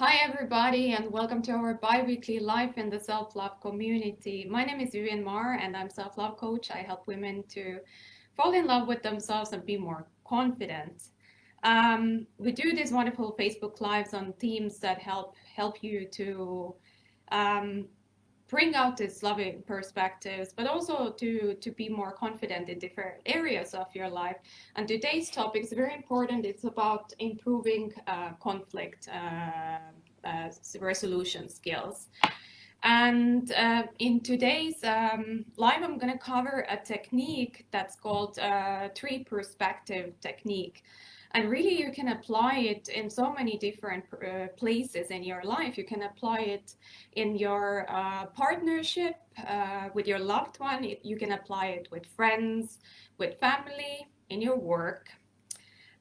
Hi everybody and welcome to our bi-weekly Life in the Self-Love community. My name is Vivian Marr and I'm self-love coach. I help women to fall in love with themselves and be more confident. We do these wonderful Facebook Lives on themes that help you to um, bring out these loving perspectives, but also to be more confident in different areas of your life. And today's topic is very important. It's about improving conflict resolution skills. And in today's live, I'm going to cover a technique that's called tree perspective technique. And really, you can apply it in so many different places in your life. You can apply it in your partnership with your loved one. You can apply it with friends, with family, in your work.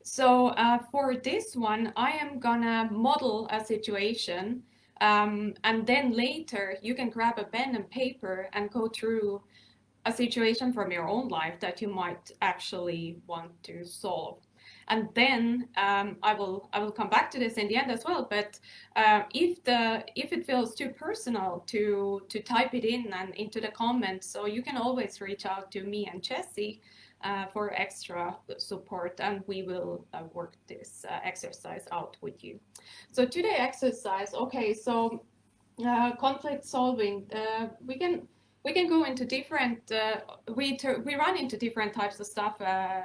So for this one, I am gonna model a situation, and then later you can grab a pen and paper and go through a situation from your own life that you might actually want to solve. And then I will come back to this in the end as well. But if it feels too personal to type it in and into the comments, so you can always reach out to me and Jessie for extra support, and we will work this exercise out with you. So today exercise, okay, so conflict solving, we can go into different we run into different types of stuff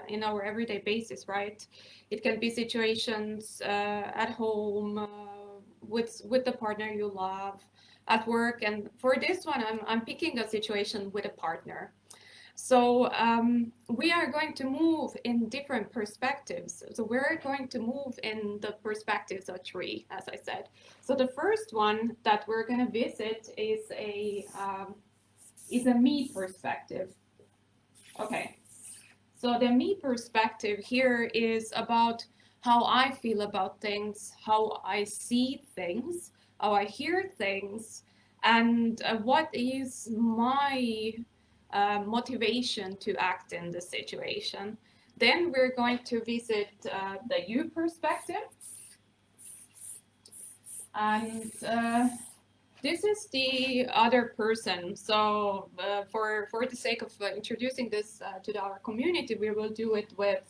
in our everyday basis, right? It can be situations at home, with the partner you love, at work, and for this one I'm picking a situation with a partner. So we are going to move in different perspectives. So we're going to move in the perspectives of three, as I said. So the first one that we're going to visit is a me perspective. Okay. So the me perspective here is about how I feel about things, how I see things, how I hear things, and what is my motivation to act in the situation. Then we're going to visit the you perspective. And this is the other person. So for the sake of introducing this to our community, we will do it with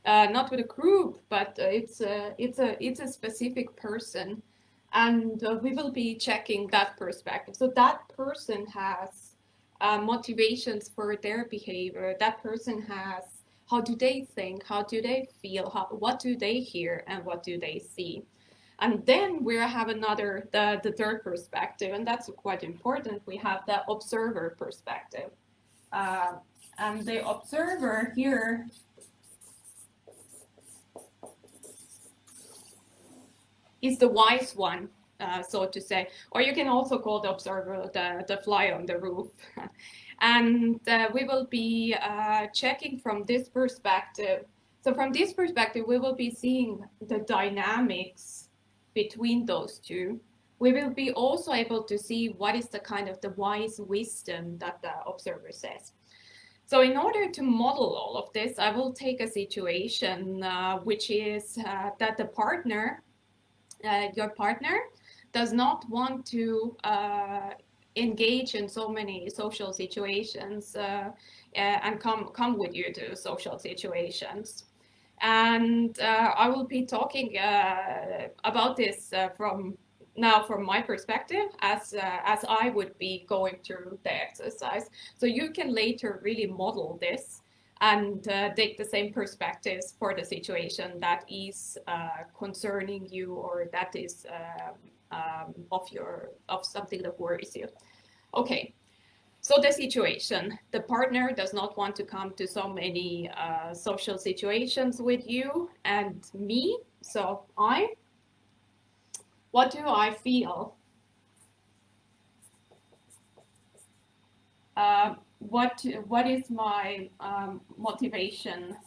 not with a group, but it's a specific person, and we will be checking that perspective. So that person has motivations for their behavior. That person has, how do they think, how do they feel, what do they hear, and what do they see. And then we have the third perspective, and that's quite important. We have the observer perspective. And the observer here is the wise one, so to say. Or you can also call the observer the fly on the roof. And we will be checking from this perspective. So from this perspective, we will be seeing the dynamics between those two. We will be also able to see what is the kind of the wise wisdom that the observer says. So in order to model all of this, I will take a situation which is that the partner, your partner, does not want to engage in so many social situations and come with you to social situations. And I will be talking about this from my perspective as I would be going through the exercise. So you can later really model this and take the same perspectives for the situation that is concerning you, or that is of something that worries you. Okay. So the situation, the partner does not want to come to so many social situations with you and me. So what do I feel? What is my motivation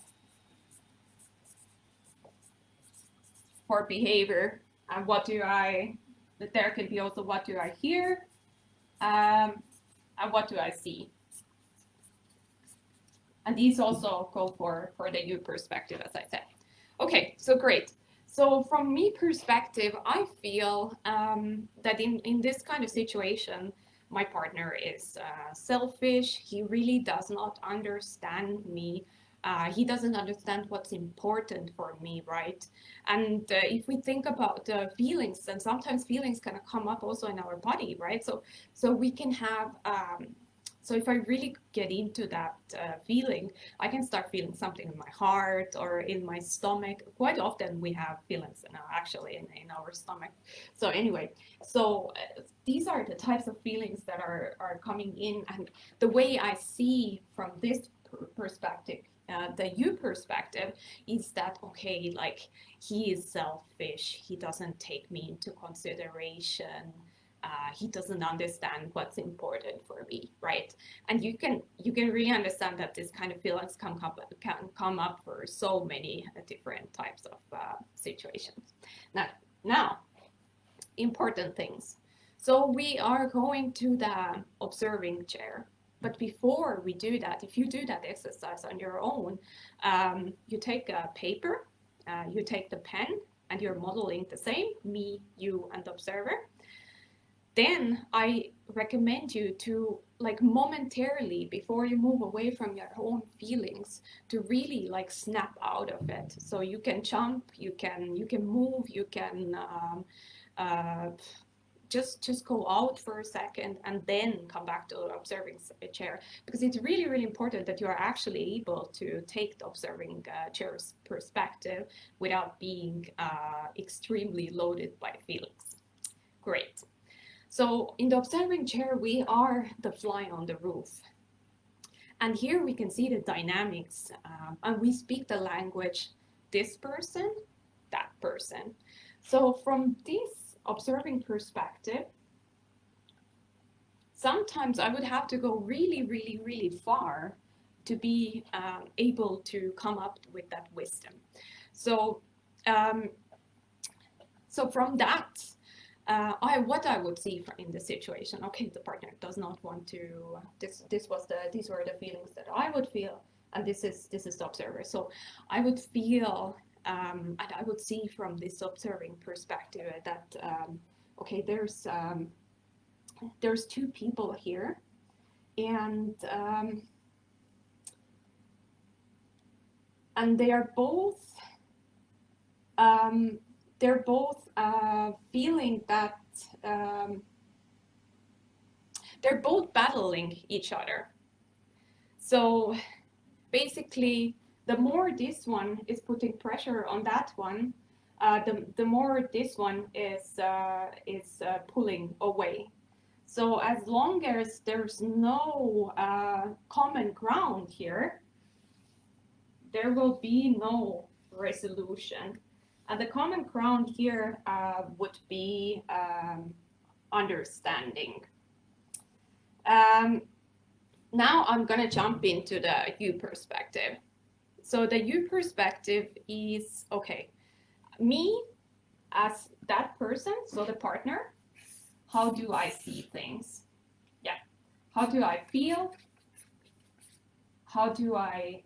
for behavior? And there can be also what do I hear? And what do I see? And these also go for the you perspective, as I said. Okay, so great. So from me perspective, I feel that in this kind of situation, my partner is selfish. He really does not understand me. He doesn't understand what's important for me, right? And if we think about feelings, and sometimes feelings kind of come up also in our body, right? So we can have so if I really get into that feeling, I can start feeling something in my heart or in my stomach. Quite often we have feelings actually in our stomach. So anyway, so these are the types of feelings that are coming in, and the way I see from this perspective, the you perspective, is that okay, like he is selfish, he doesn't take me into consideration, he doesn't understand what's important for me, right? And you can really understand that this kind of feelings can come up for so many different types of situations. Now, important things. So we are going to the observing chair. But before we do that, if you do that exercise on your own, you take a paper, you take the pen, and you're modeling the same, me, you, and the observer. Then I recommend you to, like, momentarily, before you move away from your own feelings, to really like snap out of it. So you can jump, you can move, you can uh, just go out for a second and then come back to the observing chair, because it's really really important that you are actually able to take the observing chair's perspective without being extremely loaded by feelings. Great. So in the observing chair, we are the fly on the roof. And here we can see the dynamics, and we speak the language, this person, that person. So from this observing perspective, sometimes I would have to go really, really, really far to be able to come up with that wisdom. So, um, so from that, what I would see in the situation. Okay, the partner does not want to. These were the feelings that I would feel, and this is the observer. So I would feel, and I would see from this observing perspective that okay, there's two people here, and they are both. They're both feeling that they're both battling each other. So basically, the more this one is putting pressure on that one, the more this one is pulling away. So as long as there's no common ground here, there will be no resolution. And the common ground here would be understanding. Now I'm going to jump into the you perspective. So the you perspective is, okay, me as that person, so the partner, how do I see things? Yeah. How do I feel? What do I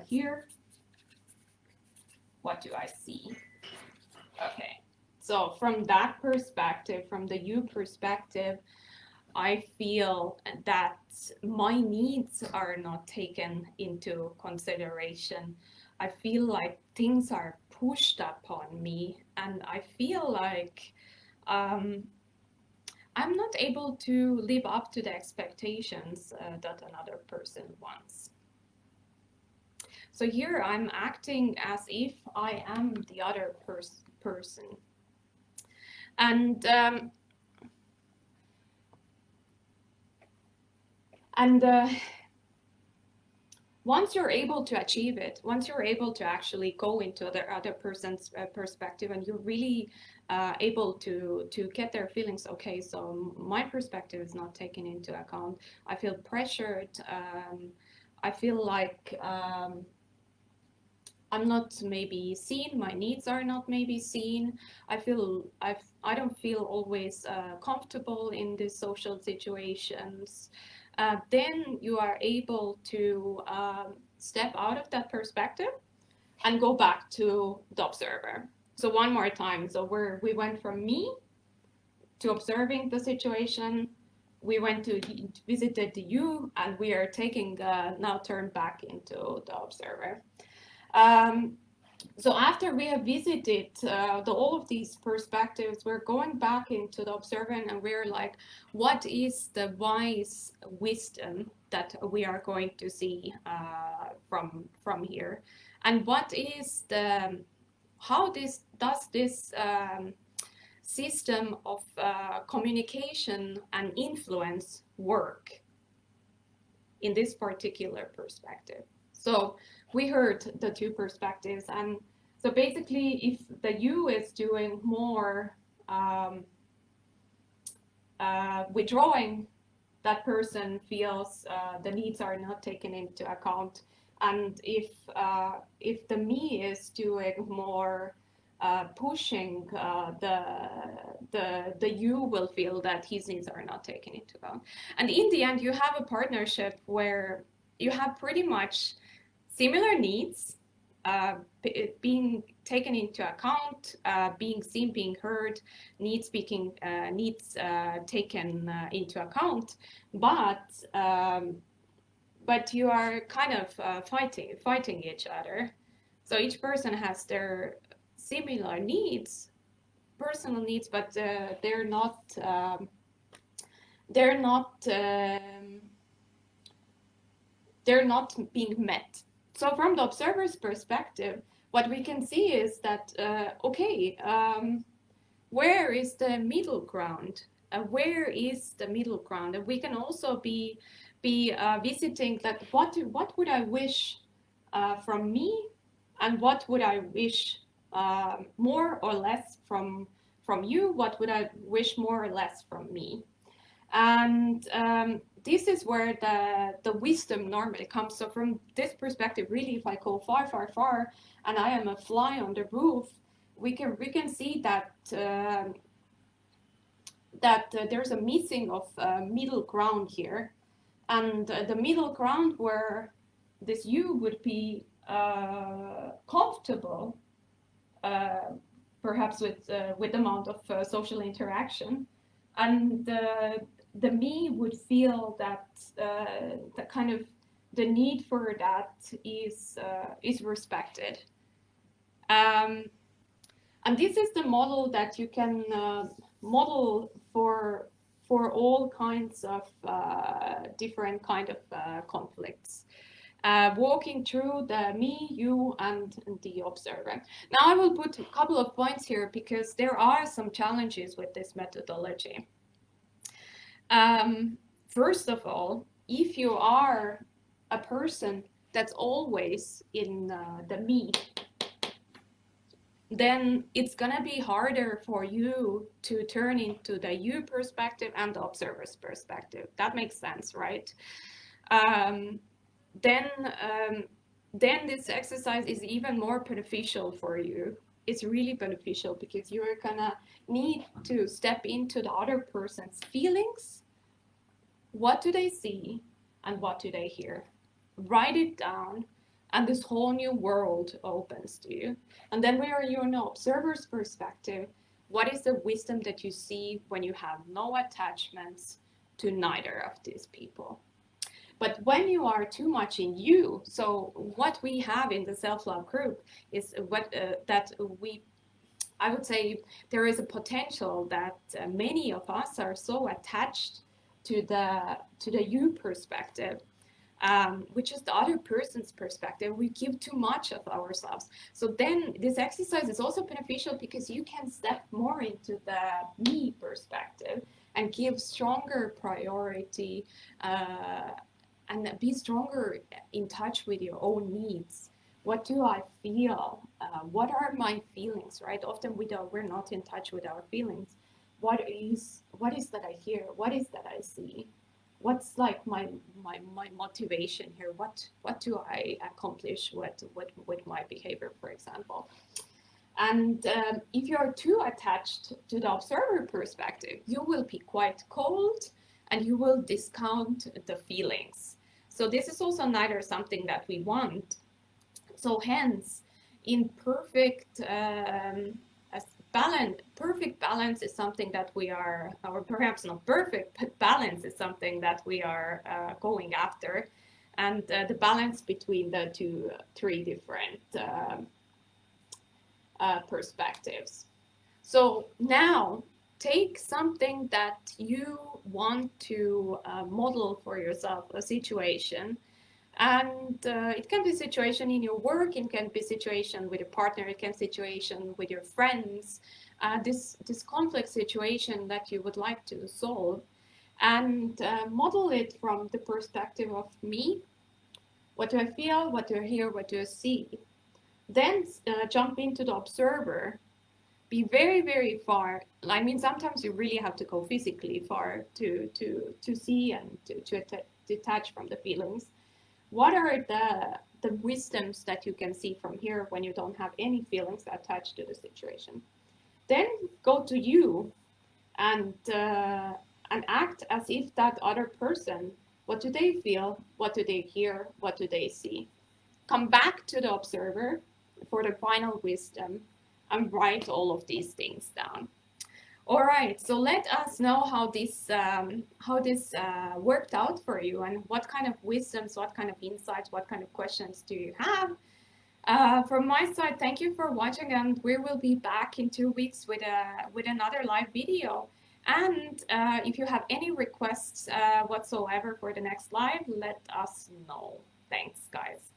hear? What do I see? Okay. So from that perspective, from the you perspective, I feel that my needs are not taken into consideration. I feel like things are pushed upon me, and I feel like I'm not able to live up to the expectations that another person wants. So here I'm acting as if I am the other person. And once you're able to achieve it, once you're able to actually go into the other person's perspective, and you're really able to get their feelings, okay, so my perspective is not taken into account. I feel pressured. I feel like I'm not maybe seen. My needs are not maybe seen. I don't feel always comfortable in these social situations. Then you are able to step out of that perspective and go back to the observer. So one more time. So we went from me to observing the situation. We went to visited you, and we are taking now turn back into the observer. Um, so after we have visited all of these perspectives, we're going back into the observant, and we're like, what is the wise wisdom that we are going to see from here, and what is the how this does this system of communication and influence work in this particular perspective. So we heard the two perspectives, and so basically if the you is doing more withdrawing, that person feels the needs are not taken into account. And if the me is doing more pushing, the you will feel that his needs are not taken into account. And in the end, you have a partnership where you have pretty much similar needs being taken into account, being seen, being heard, needs taken into account, but you are kind of fighting each other. So each person has their similar needs, personal needs, but they're not they're not being met. So from the observer's perspective, what we can see is that where is the middle ground? Where is the middle ground? And we can also be visiting that what would I wish from me, and what would I wish more or less from you? What would I wish more or less from me? And this is where the wisdom normally comes. So from this perspective, really, if I go far, far, far, and I am a fly on the roof, we can see that there's a missing of middle ground here, and the middle ground where this you would be comfortable, perhaps with the amount of social interaction, and the me would feel that the kind of the need for that is respected. And this is the model that you can model for all kinds of different kind of conflicts. Walking through the me, you, and the observer. Now I will put a couple of points here because there are some challenges with this methodology. First of all, if you are a person that's always in the me, then it's gonna be harder for you to turn into the you perspective and the observer's perspective. That makes sense, right? Then this exercise is even more beneficial for you. It's really beneficial because you're gonna need to step into the other person's feelings. What do they see and what do they hear? Write it down, and this whole new world opens to you. And then where you're in the observer's perspective, what is the wisdom that you see when you have no attachments to neither of these people? But when you are too much in you, so what we have in the self-love group is I would say there is a potential that many of us are so attached to the you perspective, which is the other person's perspective. We give too much of ourselves. So then this exercise is also beneficial because you can step more into the me perspective and give stronger priority and be stronger in touch with your own needs. What do I feel? What are my feelings, right? Often we're not in touch with our feelings. What is that I hear? What is that I see? What's like my motivation here? What do I accomplish with my behavior, for example? And if you're too attached to the observer perspective, you will be quite cold and you will discount the feelings. So this is also neither something that we want. So hence, in perfect perfect balance is something that we are, or perhaps not perfect, but balance is something that we are going after, and the balance between the three different perspectives. So now take something that you want to model for yourself, a situation. And it can be a situation in your work, it can be a situation with a partner, it can be a situation with your friends, this conflict situation that you would like to solve. And model it from the perspective of me. What do I feel? What do I hear? What do I see? Then jump into the observer. Be very, very far. I mean, sometimes you really have to go physically far to see and to detach from the feelings. What are the wisdoms that you can see from here when you don't have any feelings attached to the situation? Then go to you and act as if that other person. What do they feel? What do they hear? What do they see? Come back to the observer for the final wisdom and write all of these things down. All right, so let us know how this worked out for you, and what kind of wisdoms, what kind of insights, what kind of questions do you have? From my side, thank you for watching, and we will be back in 2 weeks with another live video. And if you have any requests whatsoever for the next live, let us know. Thanks, guys.